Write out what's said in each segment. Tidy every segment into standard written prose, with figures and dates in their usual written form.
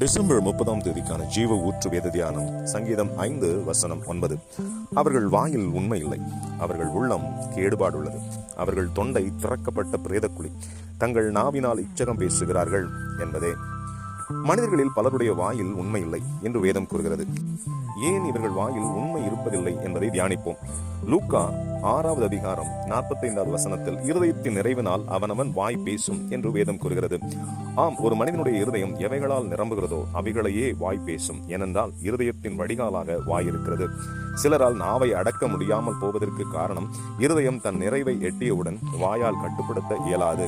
December 30ஆம் தேதிக்கான ஜீவ ஊற்று வேத தியானம் சங்கீதம் 5:9. அவர்கள் வாயில் உண்மை இல்லை, அவர்கள் உள்ளம் கேடுபாடுள்ளது, அவர்கள் தொண்டை திறக்கப்பட்ட பிரேதக்குழி, தங்கள் நாவினால் இச்சகம் பேசுகிறார்கள் என்பதே. மனிதர்களில் பலருடைய வாயில் உண்மை இல்லை என்று வேதம் கூறுகிறது. ஏன் இவர்கள் வாயில் உண்மை இருப்பதில்லை என்பதை தியானிப்போம். லூக்கா 6வது அதிகாரம் 45வது வசனத்தில் இருதயத்தின் நிறைவினால் அவனவன் வாய் பேசும் என்று வேதம் கூறுகிறது. ஆம், ஒரு மனிதனுடைய இருதயம் எவைகளால் நிரம்புகிறதோ அவைகளையே வாய் பேசும். ஏனென்றால் இருதயத்தின் வடிகாலாக வாய் இருக்கிறது. சிலரால் நாவை அடக்க முடியாமல் போவதற்கு காரணம் இருதயம் தன் நிறைவை எட்டியவுடன் வாயால் கட்டுப்படுத்த இயலாது.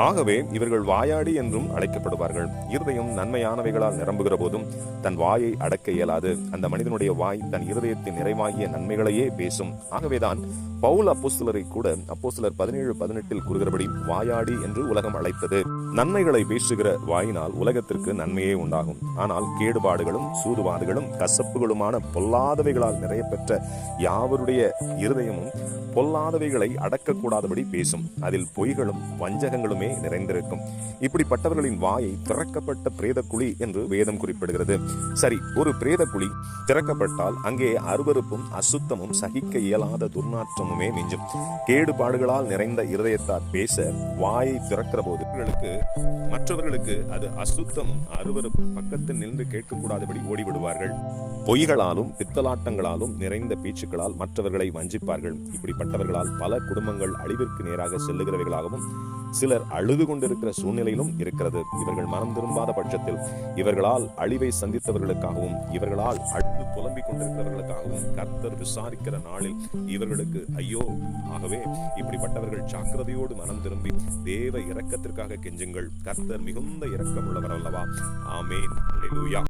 ஆகவே இவர்கள் வாயாடி என்றும் அழைக்கப்படுவார்கள். இருதயம் நன்மையானவைகளால் நிரம்புகிற போதும் தன் வாயை அடக்க இயலாது. அந்த மனிதனுடைய வாய் தன் இருதயத்தின் நிறைவாகிய நன்மைகளையே பேசும். ஆகவேதான் பவுல் அப்போஸ்தலரை கூட அப்போஸ்தலர் 17:18 கூறுகிறபடி வாயாடி என்று உலகம் அழைத்தது. நன்மைகளை பேசுகிற வாயினால் உலகத்திற்கு நன்மையே உண்டாகும். ஆனால் கேடுபாடுகளும் சூதுவாதுகளும் கசப்புகளுமான பொல்லாதவைகளால் நிறைய பெற்ற யாவருடைய இருதயமும் பொல்லாதவைகளை அடக்கக்கூடாதபடி பேசும். அதில் பொய்களும் வஞ்சகங்களுமே நிறைந்திருக்கும். இப்படிப்பட்டவர்களின் வாயை திறக்கப்பட்ட பிரேதக்குழி என்று வேதம் குறிப்பிடுகிறது. சரி, ஒரு பிரேதக்குழி திறக்கப்பட்டால் அங்கே அருவருப்பும் அசுத்தமும் சகிக்க இயலாத துர்நாற்றமுமே மிஞ்சும். கேடுபாடுகளால் நிறைந்த இருதயத்தார் பேச வாயை திறக்கிற போது மற்றவர்களுக்கு அது அசுத்தமும் அருவருப்பும் பக்கத்தில் நின்று கேட்கக்கூடாதபடி ஓடிவிடுவார்கள். பொய்களாலும் பித்தலாட்டங்களாலும் நிறைந்த பேச்சுக்களால் மற்றவர்களை வஞ்சிப்பார்கள். இப்படிப்பட்டவர்களால் பல குடும்பங்கள் அழிவிற்கு நேராக செல்லுகிறவைகளாகவும் சிலர் அழுது கொண்டிருக்கிற சூழ்நிலையிலும் இருக்கிறது. இவர்கள் மனம் திரும்பாத பட்சத்தில் இவர்களால் அழிவை சந்தித்தவர்களுக்காகவும் இவர்களால் அழுது புலம்பிக் கொண்டிருக்கிறவர்களுக்காகவும் கர்த்தர் விசாரிக்கிற நாளில் இவர்களுக்கு ஐயோ. ஆகவே இப்படிப்பட்டவர்கள் ஜாக்கிரதையோடு மனம் திரும்பி தேவ இரக்கத்திற்காக கெஞ்சுங்கள். கர்த்தர் மிகுந்த இரக்கம் உள்ளவர் அல்லவா. ஆமேன். அல்லேலூயா.